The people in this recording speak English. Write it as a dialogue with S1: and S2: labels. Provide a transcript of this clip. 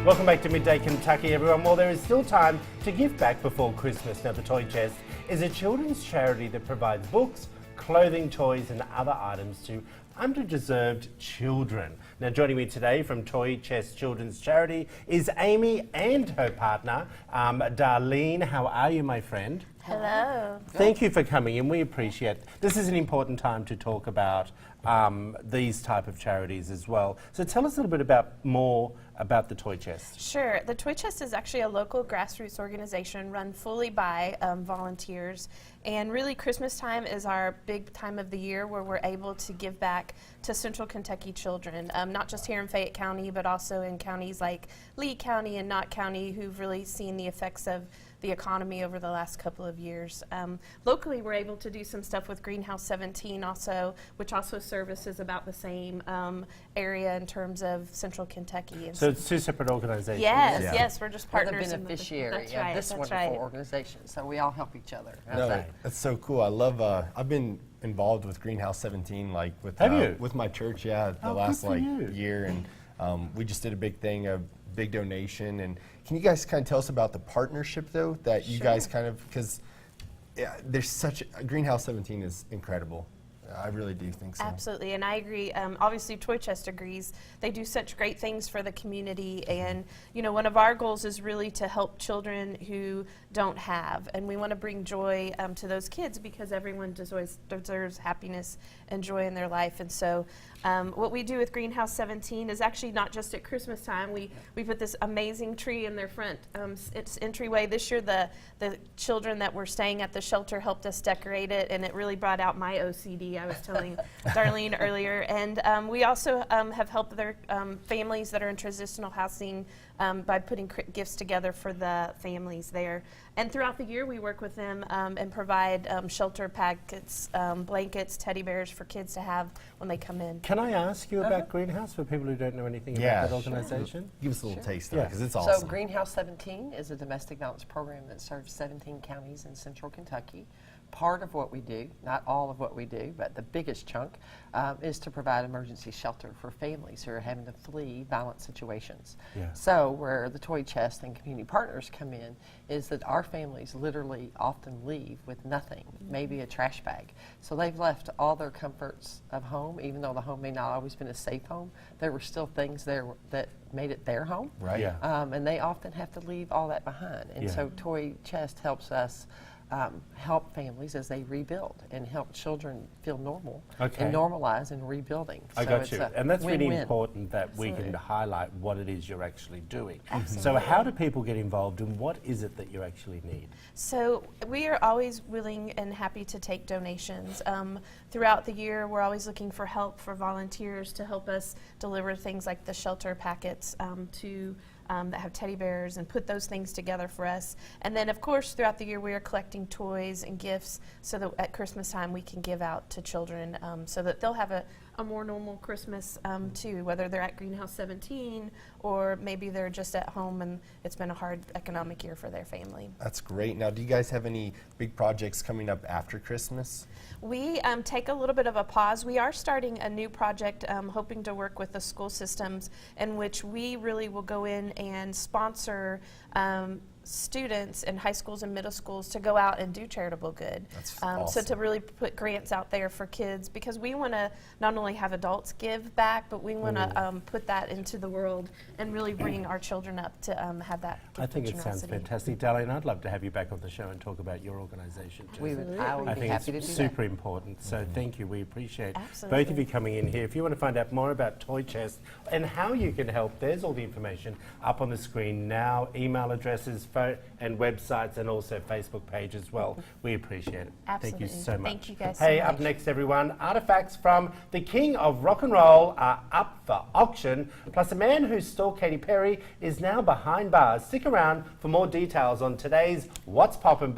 S1: Welcome back to Midday Kentucky, everyone. Well, there is still time to give back before Christmas. Now, the Toy Chest is a children's charity that provides books, clothing, toys and other items to underdeserved children. Now, joining me today from Toy Chest Children's Charity is Amy and her partner, Darlene. How are you, my friend?
S2: Hello.
S1: Thank you for coming in. We appreciate it. This is an important time to talk about these type of charities as well. So tell us a little bit more about the Toy Chest.
S2: Sure. The Toy Chest is actually a local grassroots organization run fully by volunteers. And really, Christmas time is our big time of the year where we're able to give back to Central Kentucky children, not just here in Fayette County, but also in counties like Lee County and Knott County, who've really seen the effects of the economy over the last couple of years. Locally, we're able to do some stuff with Greenhouse 17 also, which also services about the same area in terms of Central Kentucky. And
S1: so it's two separate organizations?
S2: Yes, yes, we're just partners.
S3: We're the beneficiary of
S2: right,
S3: this wonderful organization, so we all help each other.
S4: That's so cool. I love, I've been involved with Greenhouse 17, like with, with my church, the last year, and we just did a big thing, a big donation. And can you guys kind of tell us about the partnership though, that you guys kind of, because there's such, Greenhouse 17 is incredible. I really do think so.
S2: Absolutely, and I agree. Obviously, Toy Chest agrees. They do such great things for the community, and you know, one of our goals is really to help children who don't have, and we want to bring joy to those kids because everyone deserves happiness and joy in their life. And so, what we do with Greenhouse 17 is actually not just at Christmas time. We put this amazing tree in their front. It's entryway. This year, the children that were staying at the shelter helped us decorate it, and it really brought out my OCD. I was telling Darlene earlier. And we also have helped their families that are in transitional housing by putting gifts together for the families there. And throughout the year, we work with them and provide shelter packets, blankets, teddy bears for kids to have when they come in.
S1: Can I ask you about Greenhouse for people who don't know anything about that organization?
S4: Give us a little taste of it, because it's awesome.
S3: So Greenhouse 17 is a domestic violence program that serves 17 counties in Central Kentucky. Part of what we do, not all of what we do, but the biggest chunk, is to provide emergency shelter for families who are having to flee violent situations. So where the Toy Chest and community partners come in is that our families literally often leave with nothing, maybe a trash bag. So they've left all their comforts of home, even though the home may not always been a safe home, there were still things there that made it their home.
S4: Right.
S3: And they often have to leave all that behind. And so Toy Chest helps us help families as they rebuild and help children feel normal and normalize in rebuilding.
S1: I got you. And that's really important that
S2: Absolutely.
S1: we can highlight what it is you're actually doing.
S2: Absolutely.
S1: So how do people get involved and what is it that you actually need?
S2: So we are always willing and happy to take donations. Throughout the year, we're always looking for help for volunteers to help us deliver things like the shelter packets that have teddy bears and put those things together for us. And then, of course, throughout the year, we are collecting toys and gifts so that at Christmas time we can give out to children so that they'll have a more normal Christmas too, whether they're at Greenhouse 17 or maybe they're just at home and it's been a hard economic year for their family.
S4: That's great. Now, do you guys have any big projects coming up after Christmas?
S2: We take a little bit of a pause. We are starting a new project hoping to work with the school systems in which we really will go in and sponsor students in high schools and middle schools to go out and do charitable good.
S4: That's awesome.
S2: So to really put grants out there for kids, because we want to not only have adults give back, but we want to put that into the world and really bring our children up to have that gift.
S1: I think
S2: of
S1: it sounds
S2: generosity.
S1: fantastic. Darlene, I'd love to have you back on the show and talk about your organisation too.
S3: I would
S1: I
S3: be
S1: think
S3: happy to
S1: it's
S3: do
S1: super important. So thank you. We appreciate
S2: Absolutely.
S1: both of you coming in here. If you want to find out more about Toy Chest and how you can help, there's all the information up on the screen now. Email addresses, phone and websites, and also Facebook page as well. We appreciate it.
S2: Absolutely.
S1: Thank you so much.
S2: Thank you guys
S1: Hey,
S2: so
S1: up
S2: much.
S1: next, everyone, artifacts from the King of Rock and Roll are up for auction. Plus, a man who stalked Katy Perry is now behind bars. Stick around for more details on today's What's Poppin'.